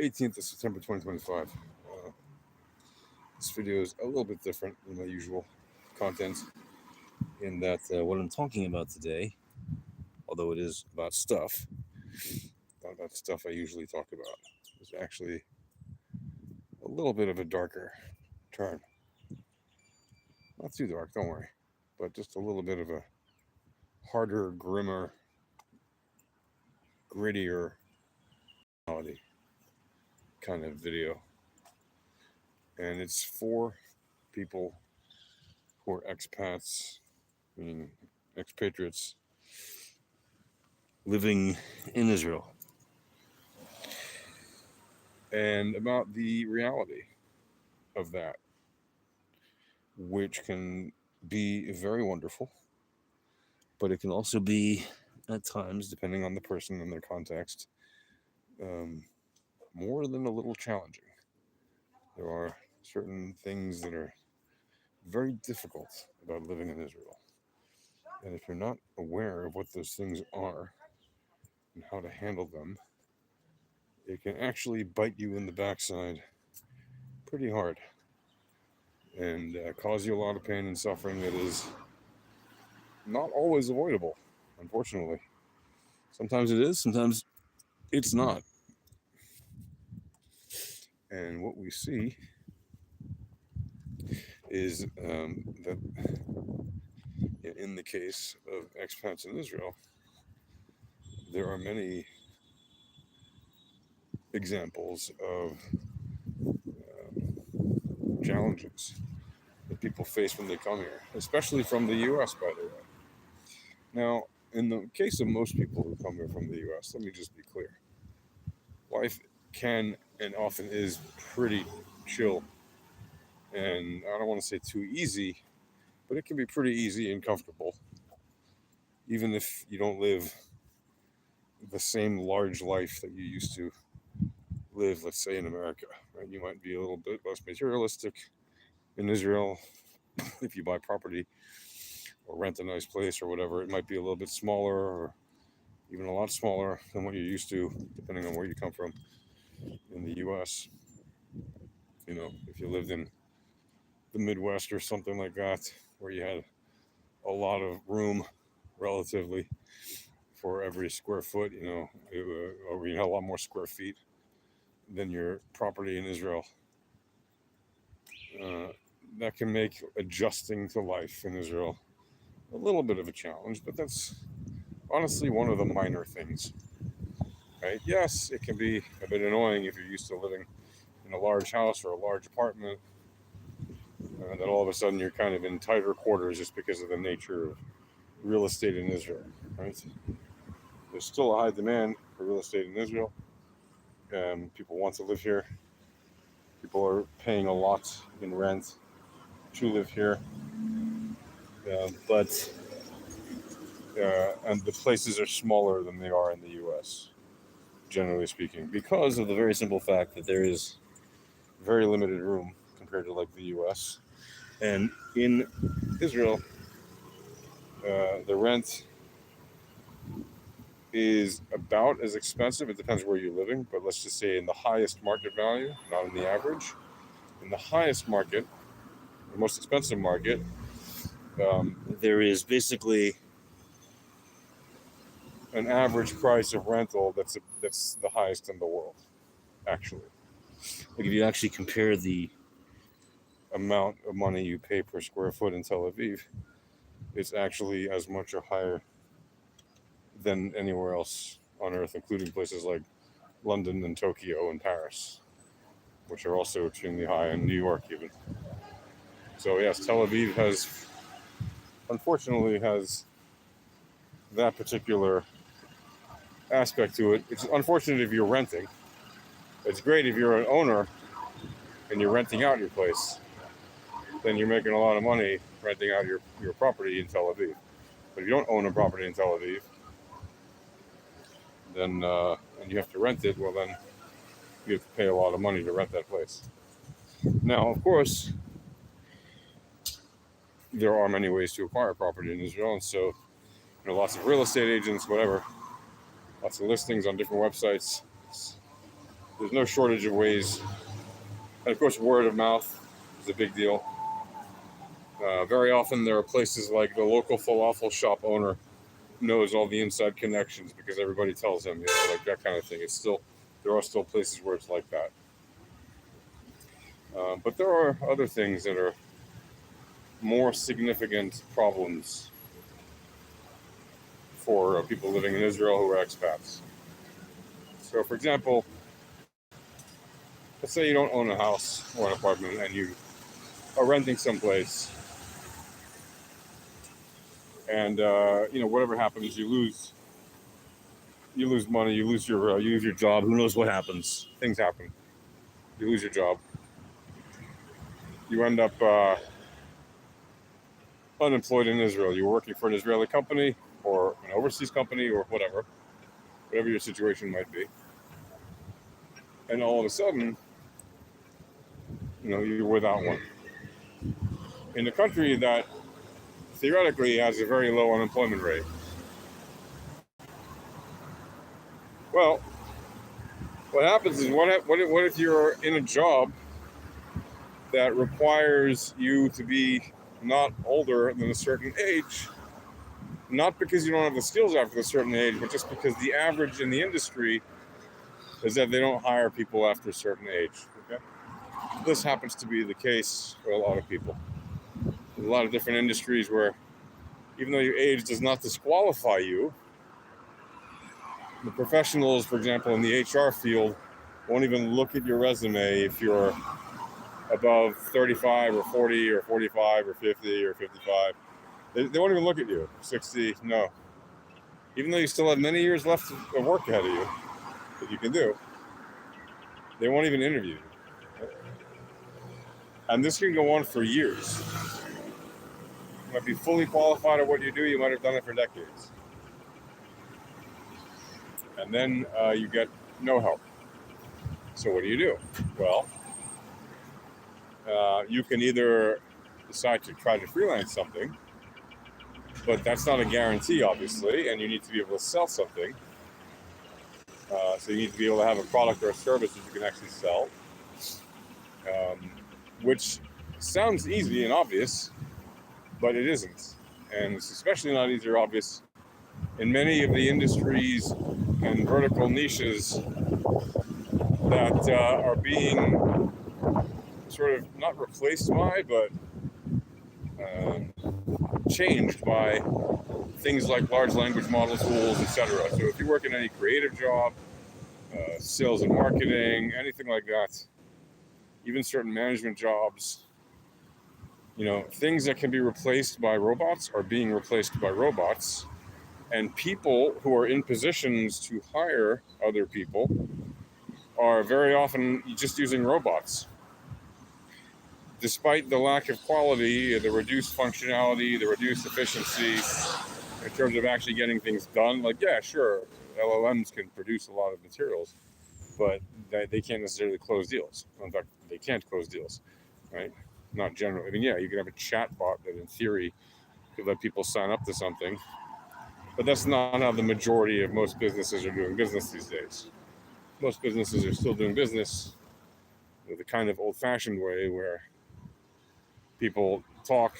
18th of September 2025. This video is a little bit different than my usual content in that what I'm talking about today, although it is about stuff, not about stuff I usually talk about, is actually a little bit of a darker turn. Not too dark, don't worry, but just a little bit of a harder, grimmer, grittier reality kind of video. And it's for people who are expats, meaning expatriates, living in Israel. And about the reality of that, which can be very wonderful, but it can also be, at times, depending on the person and their context, more than a little challenging. There are certain things that are very difficult about living in Israel. And if you're not aware of what those things are and how to handle them, it can actually bite you in the backside pretty hard and cause you a lot of pain and suffering that is not always avoidable, unfortunately. Sometimes it is, sometimes it's not. And what we see is that in the case of expats in Israel, there are many examples of challenges that people face when they come here, especially from the US, by the way. Now, in the case of most people who come here from the US, let me just be clear. Life can and often is pretty chill. And I don't want to say too easy, but it can be pretty easy and comfortable, even if you don't live the same large life that you used to live, let's say, in America. Right? You might be a little bit less materialistic in Israel if you buy property or rent a nice place or whatever. It might be a little bit smaller or even a lot smaller than what you're used to, depending on where you come from in the US. You know, if you lived in the Midwest or something like that, where you had a lot of room relatively for every square foot, or you had a lot more square feet than your property in Israel. That can make adjusting to life in Israel a little bit of a challenge, but that's honestly one of the minor things, right? Yes, it can be a bit annoying if you're used to living in a large house or a large apartment, that all of a sudden you're kind of in tighter quarters just because of the nature of real estate in Israel, right? There's still a high demand for real estate in Israel. People want to live here. People are paying a lot in rent to live here. But and the places are smaller than they are in the US, generally speaking, because of the very simple fact that there is very limited room compared to like the US. And in Israel, the rent is about as expensive. It depends where you're living, but let's just say in the highest market value, not in the average. In the highest market, the most expensive market, there is basically an average price of rental that's the highest in the world, actually. Like if you actually compare the amount of money you pay per square foot in Tel Aviv, it's actually as much or higher than anywhere else on earth, including places like London and Tokyo and Paris, which are also extremely high, and New York even. So yes, Tel Aviv unfortunately has that particular aspect to it. It's unfortunate if you're renting. It's great if you're an owner and you're renting out your place. Then you're making a lot of money renting out your property in Tel Aviv. But if you don't own a property in Tel Aviv, then and you have to rent it, well then you have to pay a lot of money to rent that place. Now, of course, there are many ways to acquire property in Israel, and so lots of real estate agents, whatever, lots of listings on different websites. There's no shortage of ways. And of course, word of mouth is a big deal. Very often there are places like the local falafel shop owner knows all the inside connections because everybody tells him, like that kind of thing. There are still places where it's like that. But there are other things that are more significant problems for people living in Israel who are expats. So, for example, let's say you don't own a house or an apartment and you are renting someplace, and whatever happens, you lose money, you lose your job. Who knows what happens? Things happen. You lose your job. You end up unemployed in Israel. You're working for an Israeli company or an overseas company or whatever your situation might be. And all of a sudden, you're without one. In a country that theoretically has a very low unemployment rate. Well, what happens is what if you're in a job that requires you to be not older than a certain age, not because you don't have the skills after a certain age, but just because the average in the industry is that they don't hire people after a certain age. Okay? This happens to be the case for a lot of people. There's a lot of different industries where even though your age does not disqualify you, the professionals, for example, in the HR field, won't even look at your resume if you're above 35 or 40 or 45 or 50 or 55. They won't even look at you. 60, no. Even though you still have many years left of work ahead of you that you can do, they won't even interview you. And this can go on for years. You might be fully qualified at what you do. You might have done it for decades. And then you get no help. So what do? Well, you can either decide to try to freelance something, but that's not a guarantee, obviously, and you need to be able to sell something. So you need to be able to have a product or a service that you can actually sell, which sounds easy and obvious, but it isn't. And it's especially not easy or obvious in many of the industries and vertical niches that are being sort of not replaced by, but changed by things like large language model tools, etc. So if you work in any creative job, sales and marketing, anything like that, even certain management jobs, things that can be replaced by robots are being replaced by robots, and people who are in positions to hire other people are very often just using robots. Despite the lack of quality, the reduced functionality, the reduced efficiency in terms of actually getting things done, like, yeah, sure, LLMs can produce a lot of materials, but they can't necessarily close deals. In fact, they can't close deals, right? Not generally. I mean, yeah, you can have a chat bot that in theory could let people sign up to something, but that's not how the majority of most businesses are doing business these days. Most businesses are still doing business with the kind of old-fashioned way where people talk.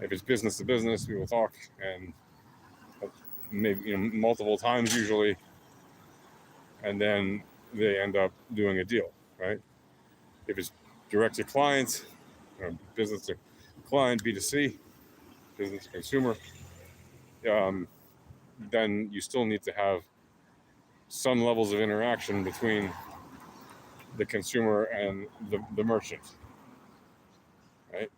If it's business to business, people talk, and maybe multiple times usually, and then they end up doing a deal, right? If it's direct to client, business to client, B2C, business to consumer, then you still need to have some levels of interaction between the consumer and the merchant, right?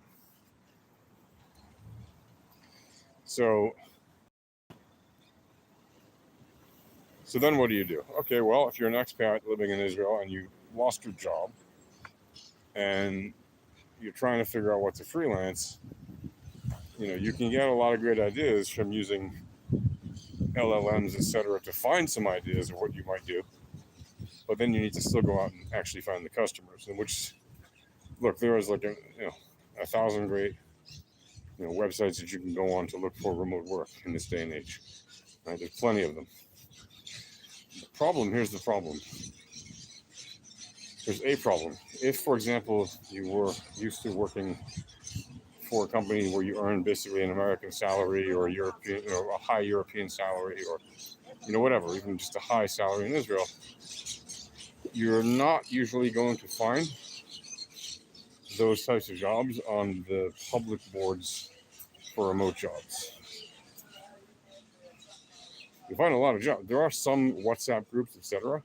So then what do? Okay, well, if you're an expat living in Israel and you lost your job and you're trying to figure out what to freelance, you can get a lot of great ideas from using LLMs, etc., to find some ideas of what you might do. But then you need to still go out and actually find the customers. And which, look, there is like 1,000 great websites that you can go on to look for remote work in this day and age. Right? There's plenty of them. Here's the problem. there's a problem. If, for example, you were used to working for a company where you earn basically an American salary or a European, a high European salary, or whatever, even just a high salary in Israel, you're not usually going to find those types of jobs on the public boards for remote jobs. You find a lot of jobs. There are some WhatsApp groups, etc.,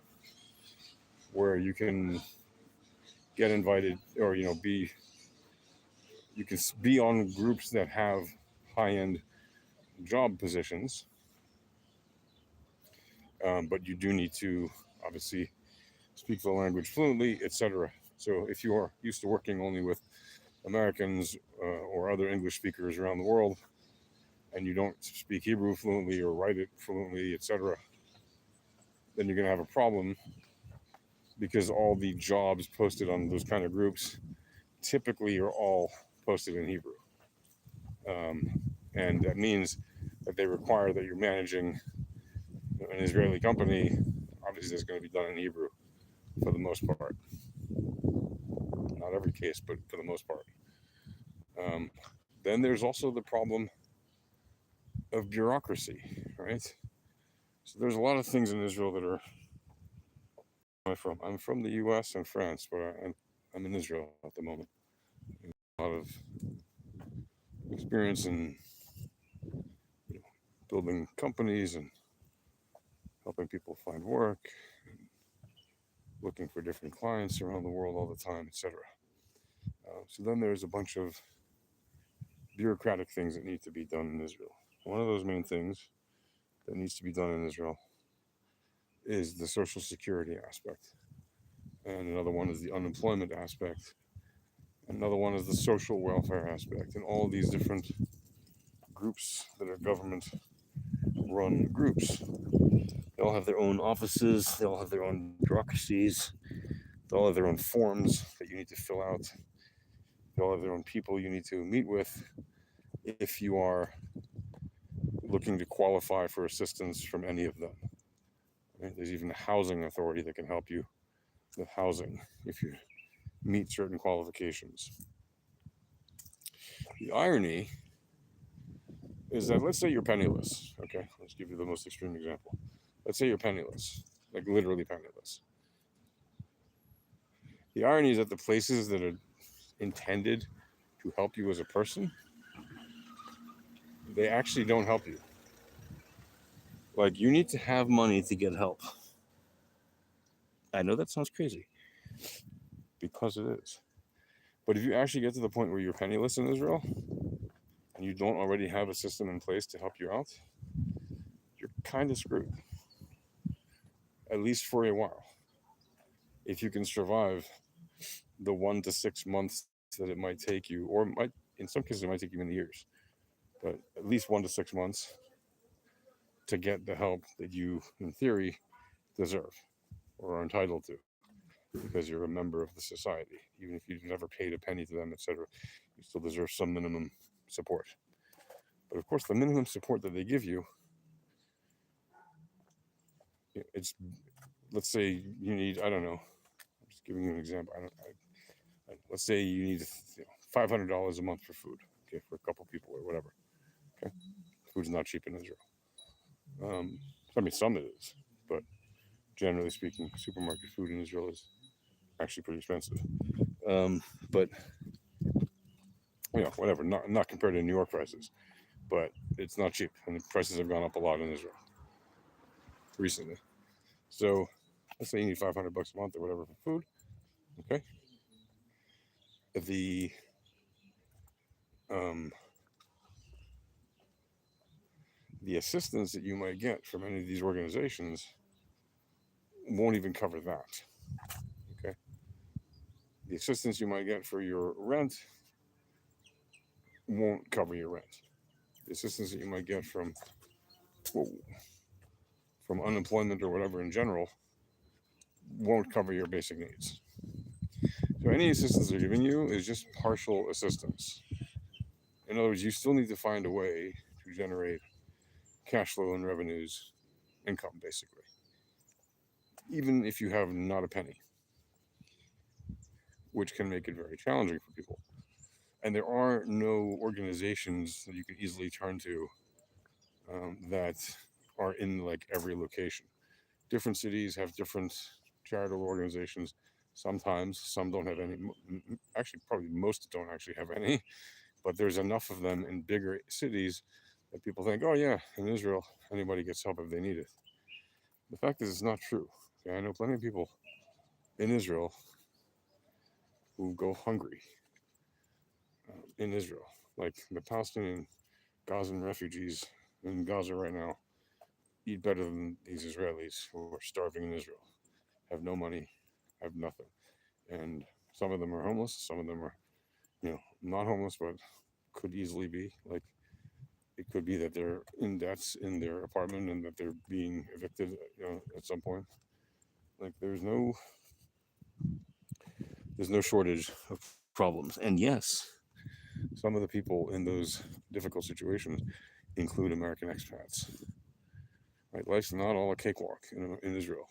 where you can get invited, or you can be on groups that have high-end job positions, but you do need to obviously speak the language fluently, etc. So if you are used to working only with Americans or other English speakers around the world, and you don't speak Hebrew fluently or write it fluently, etc., then you're going to have a problem, because all the jobs posted on those kind of groups typically are all posted in Hebrew. And that means that they require that you're managing an Israeli company. Obviously, that's going to be done in Hebrew for the most part. Not every case, but for the most part. Then there's also the problem of bureaucracy, right? So there's a lot of things in Israel that are. I'm from the U.S. and France, but I'm in Israel at the moment. A lot of experience in building companies and helping people find work, looking for different clients around the world all the time, etc. So then there's a bunch of bureaucratic things that need to be done in Israel. One of those main things that needs to be done in Israel is the social security aspect. And another one is the unemployment aspect. Another one is the social welfare aspect. And all these different groups that are government run groups, they all have their own offices, they all have their own bureaucracies, they all have their own forms that you need to fill out, they all have their own people you need to meet with if you are looking to qualify for assistance from any of them. Right? There's even a housing authority that can help you with housing if you meet certain qualifications. The irony is that, let's say you're penniless. Okay, let's give you the most extreme example. Let's say you're penniless, like literally penniless. The irony is that the places that are intended to help you as a person, they actually don't help you. Like, you need to have money to get help. I know that sounds crazy, because it is. But if you actually get to the point where you're penniless in Israel and you don't already have a system in place to help you out, you're kind of screwed, at least for a while. If you can survive the 1 to 6 months that it might take you, or in some cases it might take you many years, but at least 1 to 6 months to get the help that you, in theory, deserve or are entitled to, because you're a member of the society. Even if you've never paid a penny to them, etc., you still deserve some minimum support. But of course, the minimum support that they give you, it's, let's say you need, I don't know, I'm just giving you an example. Let's say you need $500 a month for food, okay, for a couple people or whatever. Okay, food's not cheap in Israel. I mean, some it is, but generally speaking, supermarket food in Israel is actually pretty expensive. But whatever, not compared to New York prices, but it's not cheap, and the prices have gone up a lot in Israel recently. So let's say you need $500 a month or whatever for food. Okay, the assistance that you might get from any of these organizations won't even cover that. Okay, the assistance you might get for your rent won't cover your rent. The assistance that you might get from unemployment or whatever in general won't cover your basic needs. So any assistance they're giving you is just partial assistance. In other words, you still need to find a way to generate cash flow and revenues, income, basically, even if you have not a penny. which can make it very challenging for people. And there are no organizations that you can easily turn to that are in like every location. Different cities have different charitable organizations. Sometimes some don't have any. Actually, probably most don't actually have any. But there's enough of them in bigger cities that people think, oh yeah, in Israel anybody gets help if they need it. The fact is, it's not true. Okay? I know plenty of people in Israel who go hungry in Israel, like the Palestinian Gazan refugees in Gaza right now eat better than these Israelis who are starving in Israel, have no money, have nothing. And some of them are homeless, some of them are, not homeless, but could easily be. Like, it could be that they're in debts in their apartment and that they're being evicted, at some point. Like, there's no shortage of problems. And yes, some of the people in those difficult situations include American expats. Right? Life's not all a cakewalk in Israel.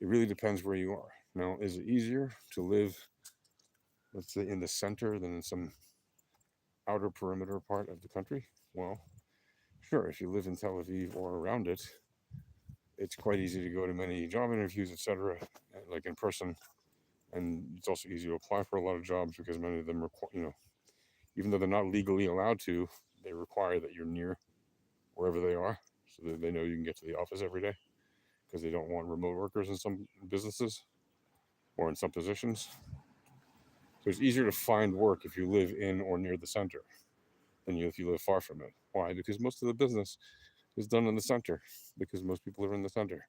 It really depends where you are. Now, is it easier to live, let's say, in the center than in some outer perimeter part of the country? Well, sure, if you live in Tel Aviv or around it, it's quite easy to go to many job interviews, etc., like in person. And it's also easy to apply for a lot of jobs because many of them require, even though they're not legally allowed to, they require that you're near wherever they are so that they know you can get to the office every day because they don't want remote workers in some businesses or in some positions. So it's easier to find work if you live in or near the center than if you live far from it. Why? Because most of the business is done in the center because most people are in the center.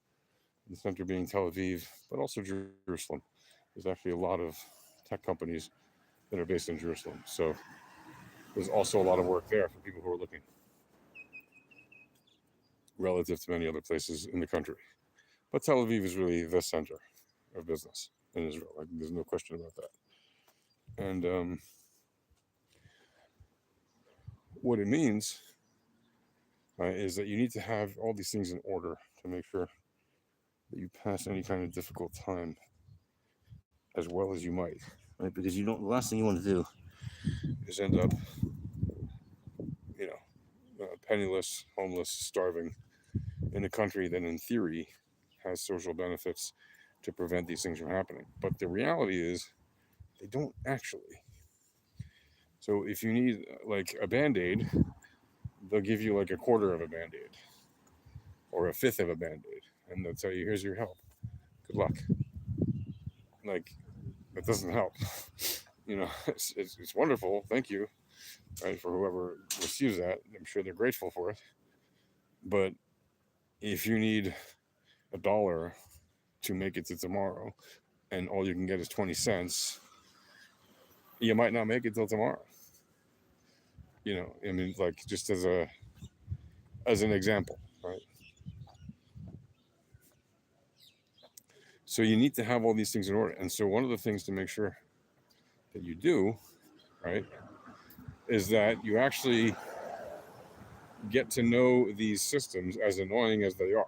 The center being Tel Aviv, but also Jerusalem. There's actually a lot of tech companies that are based in Jerusalem. So there's also a lot of work there for people who are looking relative to many other places in the country. But Tel Aviv is really the center of business in Israel. Like, there's no question about that. And what it means is that you need to have all these things in order to make sure that you pass any kind of difficult time as well as you might, right? Because the last thing you want to do is end up, penniless, homeless, starving in a country that, in theory, has social benefits to prevent these things from happening. But the reality is, they don't actually. So if you need like a band-aid, they'll give you like a quarter of a band-aid or a fifth of a band-aid, and they'll tell you, here's your help, good luck. Like, that doesn't help. It's wonderful, thank you, right, for whoever receives that. I'm sure they're grateful for it. But if you need $1 to make it to tomorrow and all you can get is 20 cents, you might not make it till tomorrow. I mean, like, just as an example, right? So you need to have all these things in order. And so one of the things to make sure that you do, right, is that you actually get to know these systems, as annoying as they are,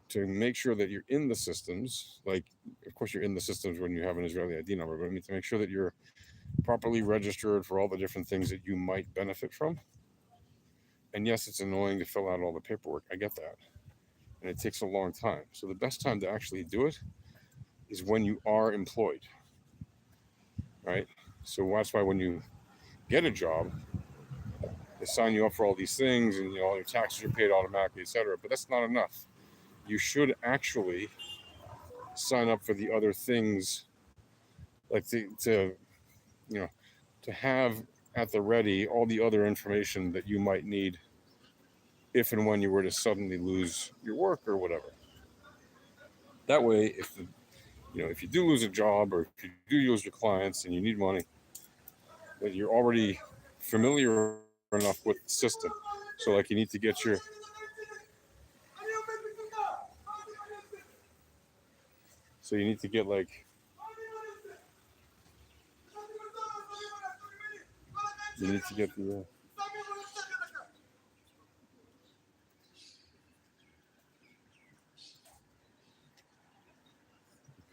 to make sure that you're in the systems. Like, of course, you're in the systems when you have an Israeli ID number, but I mean, to make sure that you're properly registered for all the different things that you might benefit from. And yes, it's annoying to fill out all the paperwork. I get that. And it takes a long time. So the best time to actually do it is when you are employed, right? So that's why when you get a job, they sign you up for all these things, and all your taxes are paid automatically, etc. But that's not enough. You should actually sign up for the other things, like to have at the ready all the other information that you might need if and when you were to suddenly lose your work or whatever. That way, if you do lose a job or if you do lose your clients and you need money, that you're already familiar enough with the system. So, like, you need to get your like you need to get the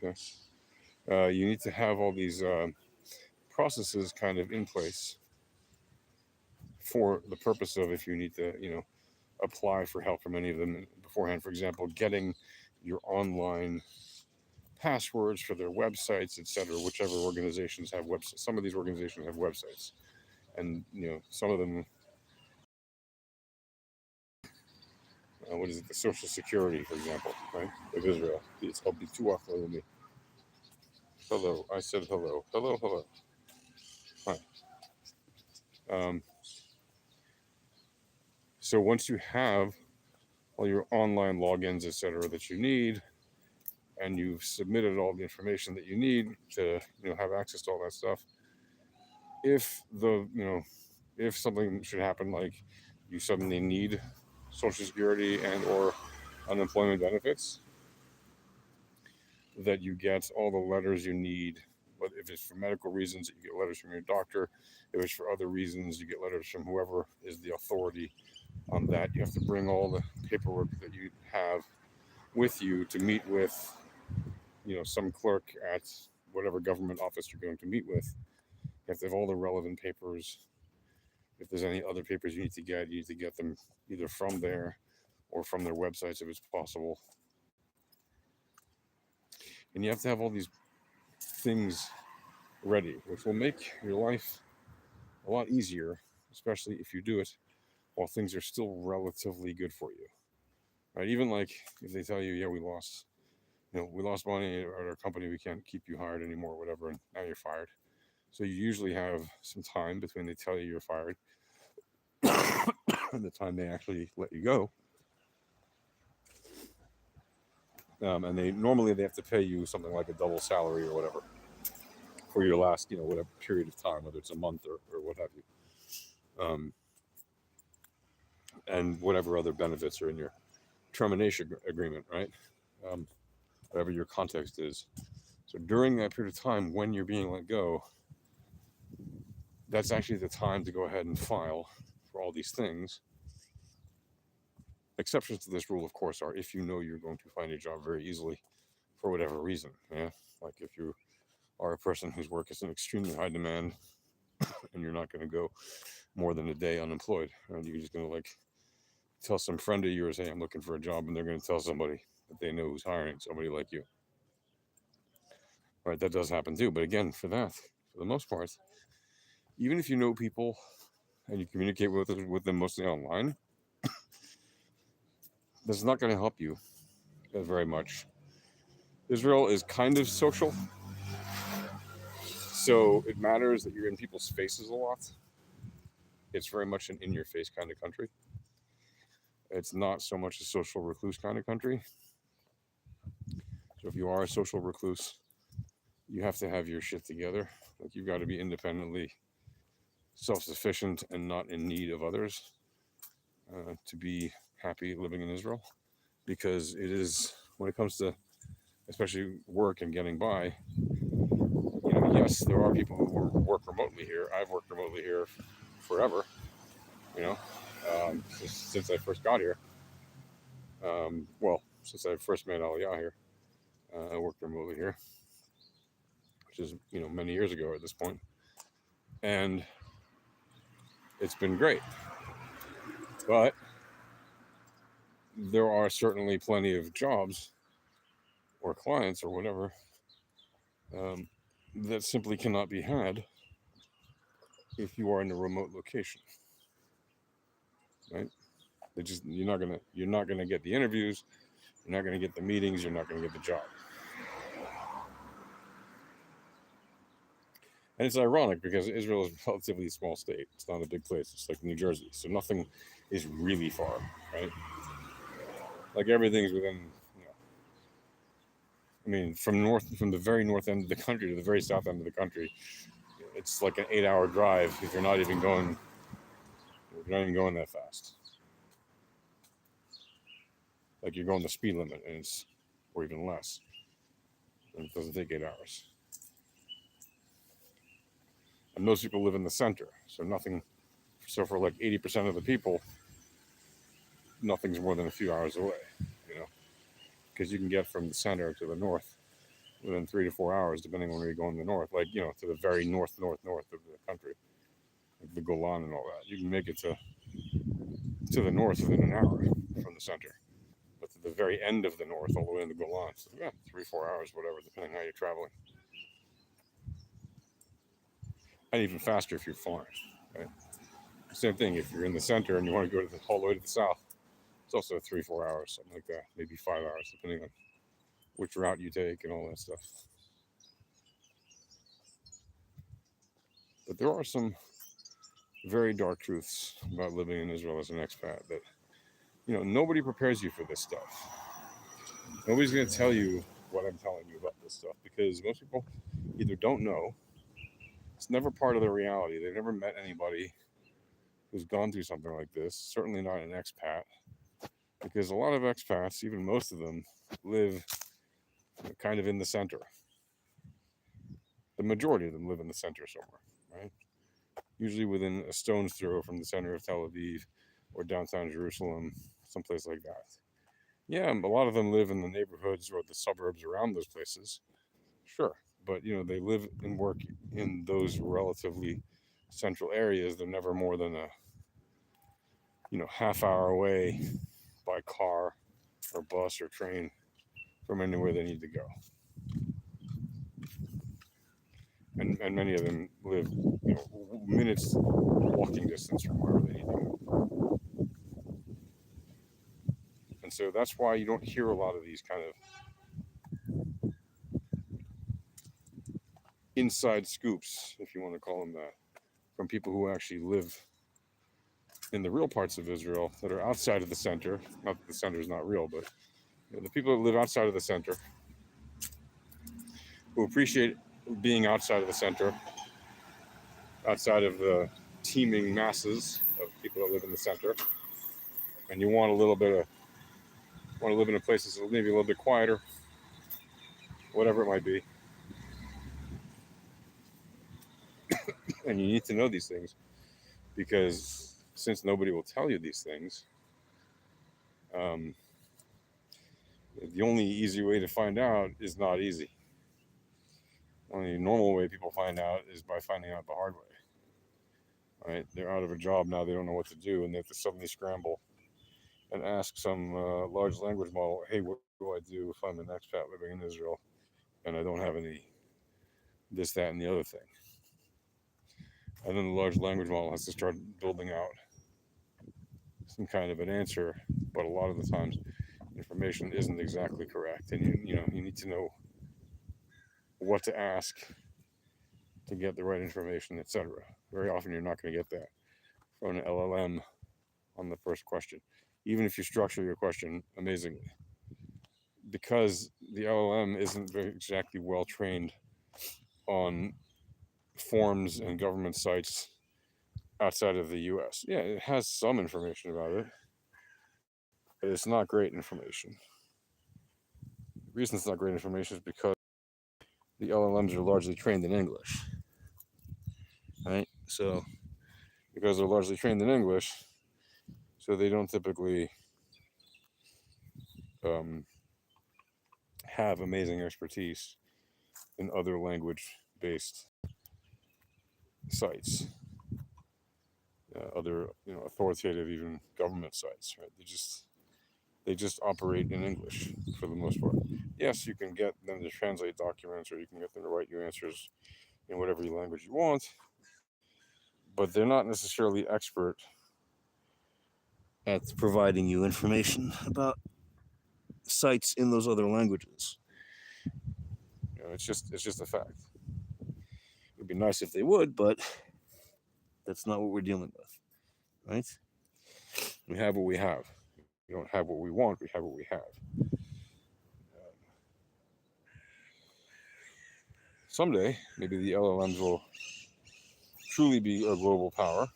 okay. You need to have all these processes kind of in place for the purpose of if you need to, apply for help from any of them beforehand. For example, getting your online passwords for their websites, etc. Whichever organizations have websites. Some of these organizations have websites, and some of them. What is it? The Social Security, for example, right, of Israel. It's called Bituach. Hello, I said hello. Hello, hello. Hi. Um, so once you have all your online logins, etc., that you need, and you've submitted all the information that you need to, have access to all that stuff, if if something should happen, like you suddenly need Social Security and or unemployment benefits, that you get all the letters you need. But if it's for medical reasons, you get letters from your doctor. If it's for other reasons, you get letters from whoever is the authority on that. You have to bring all the paperwork that you have with you to meet with, some clerk at whatever government office you're going to meet with. You have to have all the relevant papers. If there's any other papers you need to get them either from there or from their websites if it's possible. And you have to have all these things ready, which will make your life a lot easier, especially if you do it while things are still relatively good for you. Right? Even like if they tell you, yeah, we lost money at our company, we can't keep you hired anymore, whatever, and now you're fired. So you usually have some time between they tell you you're fired and the time they actually let you go. And they have to pay you something like a double salary or whatever for your last, whatever period of time, whether it's a month or what have you. And whatever other benefits are in your termination agreement, right? Um, Whatever your context is. So during that period of time when you're being let go, that's actually the time to go ahead and file for all these things. Exceptions to this rule, of course, are if you know you're going to find a job very easily for whatever reason. Yeah, like if you are a person whose work is in extremely high demand and you're not going to go more than a day unemployed, and you're just going to like tell some friend of yours, hey, I'm looking for a job, and they're going to tell somebody that they know who's hiring somebody like you. Right, that does happen too. But again, for the most part, even if you know people and you communicate with them mostly online, that's not going to help you very much. Israel is kind of social, so it matters that you're in people's faces a lot. It's very much an in-your-face kind of country. It's not so much a social recluse kind of country. So if you are a social recluse, you have to have your shit together. Like you've got to be independently self-sufficient and not in need of others to be happy living in Israel. Because it is, when it comes to especially work and getting by, yes, there are people who work remotely here. I've worked remotely here forever, since I first got here. Since I first met Aliyah here, I worked remotely here, which is, many years ago at this point. And it's been great. But there are certainly plenty of jobs or clients or whatever that simply cannot be had if you are in a remote location, right? You're not gonna get the interviews, you're not gonna get the meetings, you're not gonna get the job. And it's ironic because Israel is a relatively small state. It's not a big place. It's like New Jersey, so nothing is really far, right? Like everything's within, from the very north end of the country to the very south end of the country, it's like an 8-hour drive if you're not even going that fast. Like you're going the speed limit, or even less. And it doesn't take 8 hours. And most people live in the center, so nothing. So for like 80% of the people, nothing's more than a few hours away, because you can get from the center to the north within 3 to 4 hours, depending on where you're going in the north, like, to the very north of the country, like the Golan and all that. You can make it to the north within an hour from the center. But to the very end of the north, all the way in the Golan, so yeah, 3 4 hours, whatever, depending on how you're traveling. And even faster if you're flying. Right? Same thing if you're in the center and you want to go all the way to the south. It's also 3 4 hours, something like that, maybe 5 hours, depending on which route you take and all that stuff. But there are some very dark truths about living in Israel as an expat that, nobody prepares you for this stuff. Nobody's going to tell you what I'm telling you about this stuff because most people either don't know, it's never part of their reality. They've never met anybody who's gone through something like this, certainly not an expat, because a lot of expats, even most of them, live kind of in the center. The majority of them live in the center somewhere, right? Usually within a stone's throw from the center of Tel Aviv or downtown Jerusalem, someplace like that. Yeah, a lot of them live in the neighborhoods or the suburbs around those places. Sure, but they live and work in those relatively central areas. They're never more than a half hour away by car or bus or train from anywhere they need to go. And many of them live minutes walking distance from wherever they need to go. And so that's why you don't hear a lot of these kind of inside scoops, if you want to call them that, from people who actually live in the real parts of Israel that are outside of the center. Not that the center is not real, but the people that live outside of the center, who appreciate being outside of the center, outside of the teeming masses of people that live in the center, and you want to live in a place that's maybe a little bit quieter, whatever it might be, and you need to know these things because since nobody will tell you these things, the only easy way to find out is not easy. The only normal way people find out is by finding out the hard way. Right? They're out of a job now, they don't know what to do, and they have to suddenly scramble and ask some large language model, hey, what do I do if I'm an expat living in Israel and I don't have any this, that, and the other thing? And then the large language model has to start building out some kind of an answer, but a lot of the times information isn't exactly correct, and you need to know what to ask to get the right information, etc. Very often you're not going to get that from an LLM on the first question, even if you structure your question amazingly, because the LLM isn't very exactly well trained on forms and government sites outside of the US. Yeah, it has some information about it, but it's not great information. The reason it's not great information is because the LLMs are largely trained in English, right? So because they're largely trained in English, so they don't typically have amazing expertise in other language-based sites, other authoritative even government sites, right? They just operate in English for the most part. Yes, you can get them to translate documents, or you can get them to write you answers in whatever language you want, but they're not necessarily expert at providing you information about sites in those other languages. It's just a fact. It'd be nice if they would, but that's not what we're dealing with, right? We have what we have. We don't have what we want. We have what we have. Someday, maybe the LLMs will truly be a global power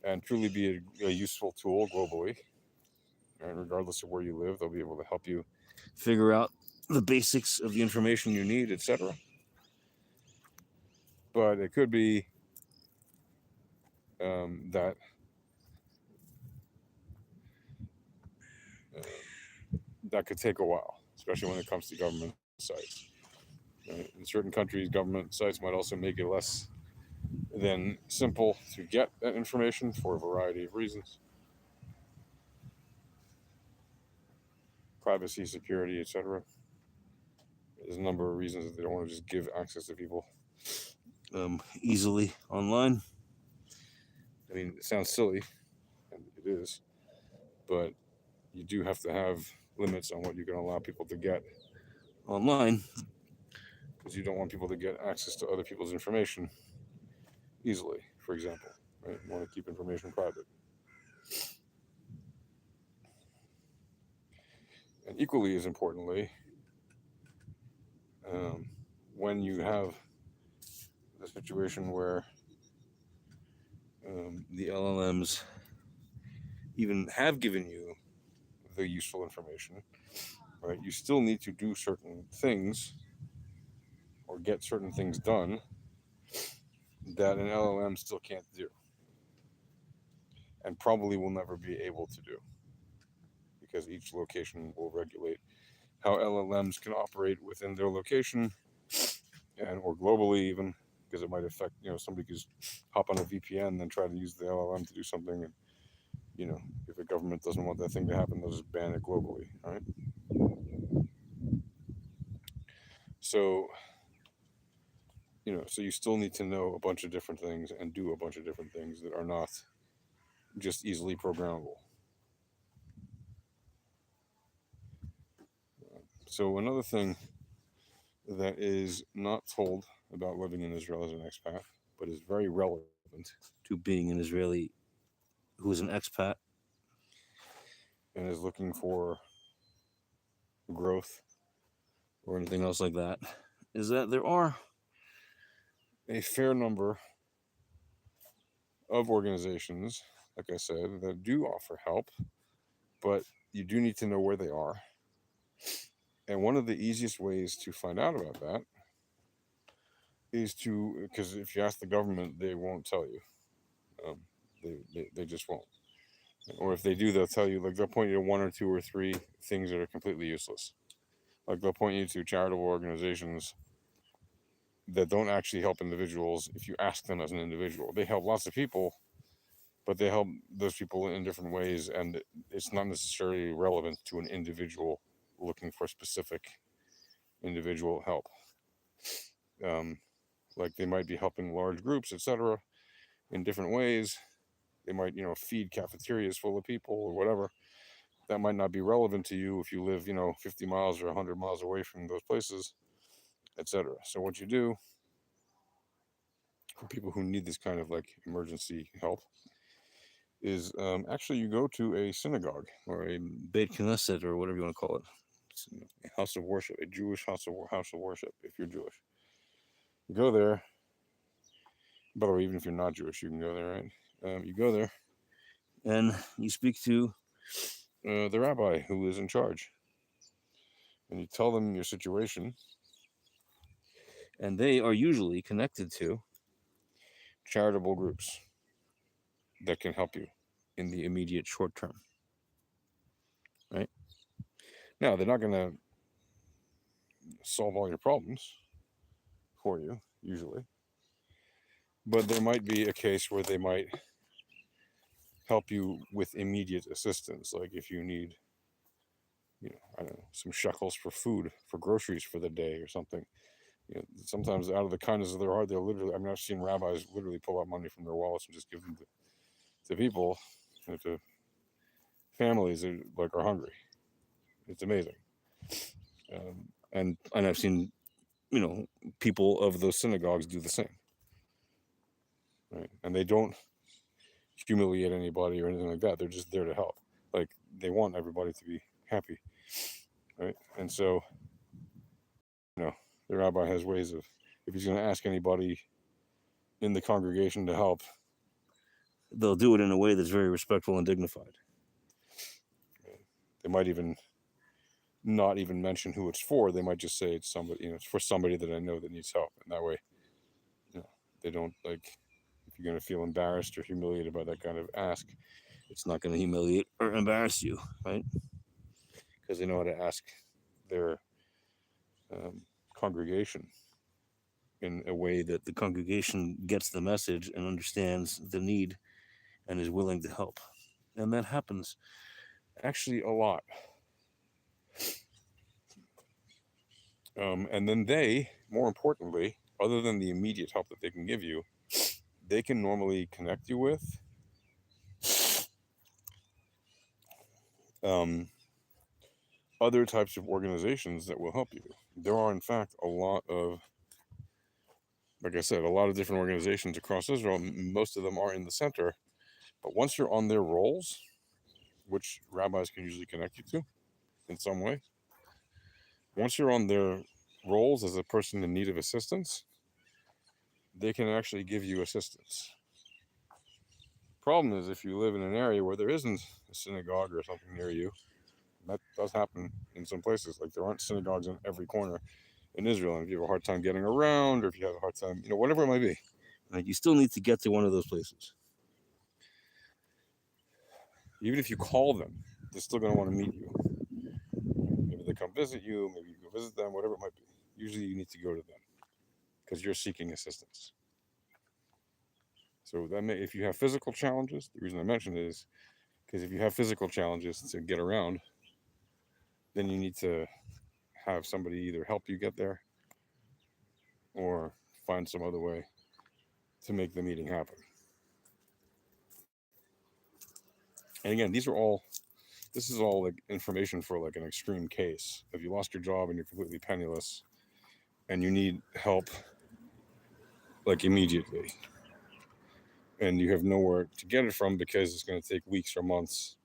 and truly be a useful tool globally. And regardless of where you live, they'll be able to help you figure out the basics of the information you need, etc. But it could be that that could take a while, especially when it comes to government sites. Right? In certain countries, government sites might also make it less than simple to get that information for a variety of reasons. Privacy, security, etc. There's a number of reasons that they don't want to just give access to people easily online. I mean, it sounds silly, and it is, but you do have to have limits on what you can allow people to get online, because you don't want people to get access to other people's information easily, for example. Right? You want to keep information private. And equally as importantly, when you have a situation where the LLMs even have given you the useful information, right? You still need to do certain things or get certain things done that an LLM still can't do, and probably will never be able to do, because each location will regulate how LLMs can operate within their location, and or globally even, because it might affect, somebody could hop on a VPN and then try to use the LLM to do something, and if the government doesn't want that thing to happen, they'll just ban it globally, right? So so you still need to know a bunch of different things and do a bunch of different things that are not just easily programmable. So another thing that is not told about living in Israel as an expat, but is very relevant to being an Israeli who is an expat and is looking for growth or anything else like that, is that there are a fair number of organizations, like I said, that do offer help, but you do need to know where they are. And one of the easiest ways to find out about that is because if you ask the government, they won't tell you. They just won't. Or if they do, they'll tell you, like, they'll point you to one or two or three things that are completely useless. Like, they'll point you to charitable organizations that don't actually help individuals if you ask them as an individual. They help lots of people, but they help those people in different ways, and it's not necessarily relevant to an individual looking for specific individual help. Like, they might be helping large groups, etc., in different ways. They might, feed cafeterias full of people or whatever. That might not be relevant to you if you live, 50 miles or 100 miles away from those places, etc. So what you do for people who need this kind of like emergency help is actually you go to a synagogue or a Beit Knesset or whatever you want to call it. It's a house of worship, a Jewish house of worship if you're Jewish. You go there. By the way, even if you're not Jewish, you can go there, right? You go there and you speak to the rabbi who is in charge. And you tell them your situation. And they are usually connected to charitable groups that can help you in the immediate short term. Right? Now, they're not going to solve all your problems for you, usually. But there might be a case where they might help you with immediate assistance. Like if you need, I don't know, some shekels for food, for groceries for the day or something. Sometimes out of the kindness of their heart, they'll literally, I've seen rabbis literally pull out money from their wallets and just give them to people, to families that are hungry. It's amazing. And I've seen, people of those synagogues do the same. Right? And they don't humiliate anybody or anything like that. They're just there to help. Like, they want everybody to be happy. Right? And so, the rabbi has ways of, if he's going to ask anybody in the congregation to help, they'll do it in a way that's very respectful and dignified. They might even not even mention who it's for. They might just say it's somebody, it's for somebody that I know that needs help. And that way, they don't, like, if you're going to feel embarrassed or humiliated by that kind of ask, it's not going to humiliate or embarrass you, right? Because they know how to ask their congregation in a way that the congregation gets the message and understands the need and is willing to help. And that happens actually a lot. And then they, more importantly, other than the immediate help that they can give you, they can normally connect you with um, other types of organizations that will help you. There are, in fact, a lot of, like I said, a lot of different organizations across Israel. Most of them are in the center. But once you're on their rolls, which rabbis can usually connect you to in some way, once you're on their rolls as a person in need of assistance, they can actually give you assistance. Problem is, if you live in an area where there isn't a synagogue or something near you, that does happen in some places. Like there aren't synagogues in every corner in Israel. And if you have a hard time getting around, or if you have a hard time, whatever it might be, like you still need to get to one of those places. Even if you call them, they're still going to want to meet you. Maybe they come visit you, maybe you go visit them, whatever it might be. Usually you need to go to them because you're seeking assistance. So if you have physical challenges, the reason I mention it is because if you have physical challenges to get around, then you need to have somebody either help you get there or find some other way to make the meeting happen. And again, this is all like information for like an extreme case. If you lost your job and you're completely penniless and you need help like immediately and you have nowhere to get it from because it's going to take weeks or months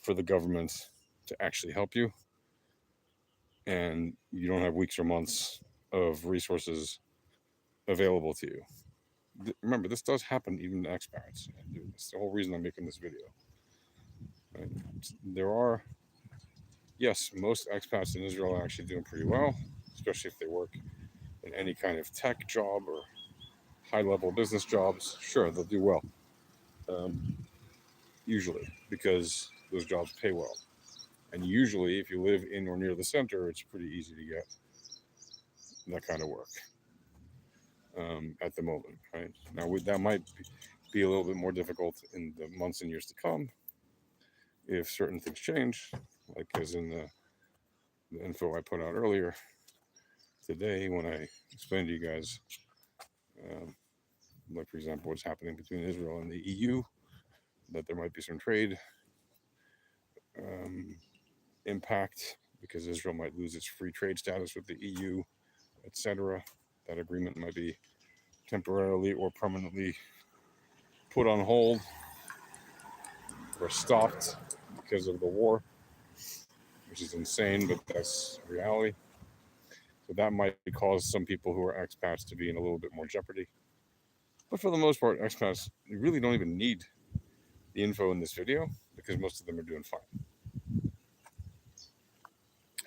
for the government to actually help you, and you don't have weeks or months of resources available to you. Remember, this does happen even to expats. That's the whole reason I'm making this video. Right? There are, yes, most expats in Israel are actually doing pretty well, especially if they work in any kind of tech job or high-level business jobs. Sure, they'll do well, usually, because those jobs pay well. And usually, if you live in or near the center, it's pretty easy to get that kind of work at the moment. Right now, that might be a little bit more difficult in the months and years to come if certain things change, like as in the info I put out earlier today when I explained to you guys, like for example, what's happening between Israel and the EU, that there might be some trade impact because Israel might lose its free trade status with the EU, etc. That agreement might be temporarily or permanently put on hold or stopped because of the war, which is insane, but that's reality. So that might cause some people who are expats to be in a little bit more jeopardy. But for the most part, expats, you really don't even need the info in this video because most of them are doing fine.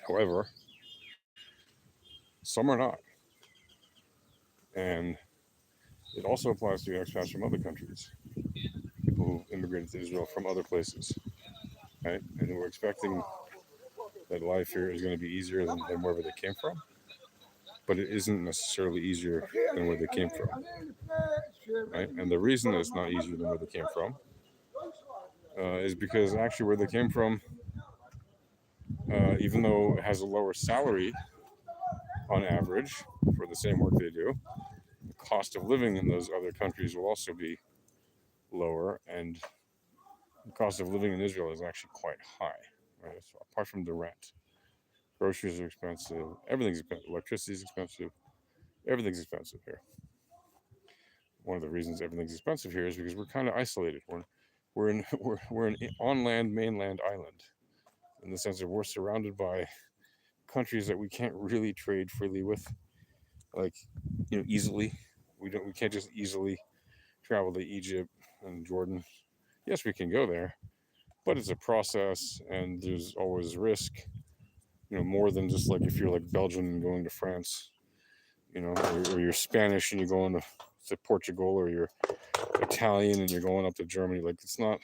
However, some are not. And it also applies to expats from other countries, people who immigrated to Israel from other places, right? And who are expecting that life here is going to be easier than wherever they came from. But it isn't necessarily easier than where they came from, right? And the reason it's not easier than where they came from is because actually where they came from, even though it has a lower salary on average for the same work they do, the cost of living in those other countries will also be lower, and the cost of living in Israel is actually quite high, right? So apart from the rent, groceries are expensive, everything's expensive, electricity is expensive, everything's expensive here. One of the reasons everything's expensive here is because we're kind of isolated. We're an on land mainland island, in the sense that we're surrounded by countries that we can't really trade freely with, like easily. We can't just easily travel to Egypt and Jordan. Yes, we can go there, but it's a process, and there's always risk. More than just like if you're like Belgian and going to France, or you're Spanish and you're going to Portugal, or you're Italian and you're going up to Germany. Like it's not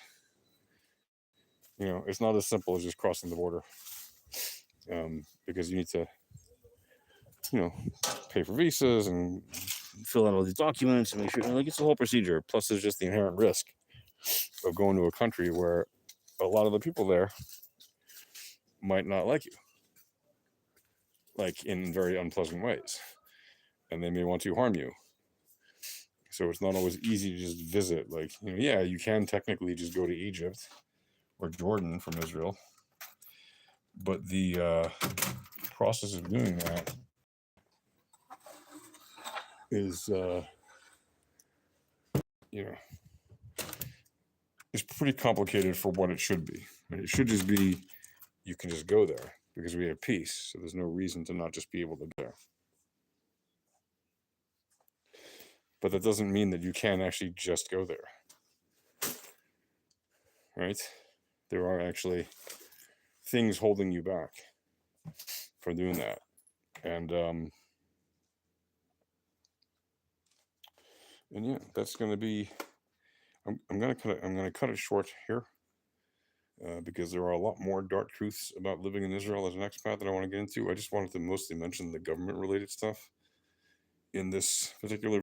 as simple as just crossing the border, because you need to pay for visas and fill out all these documents and make sure, like, it's a whole procedure. Plus, there's just the inherent risk of going to a country where a lot of the people there might not like you, like in very unpleasant ways, and they may want to harm you. So it's not always easy to just visit. Like, yeah, you can technically just go to Egypt or Jordan from Israel, but the process of doing that is, is pretty complicated for what it should be. It should just be you can just go there because we have peace. So there's no reason to not just be able to go there. But that doesn't mean that you can actually just go there. Right? There are actually things holding you back from doing that. And yeah, that's going to be. I'm gonna cut it short here because there are a lot more dark truths about living in Israel as an expat that I want to get into. I just wanted to mostly mention the government-related stuff in this particular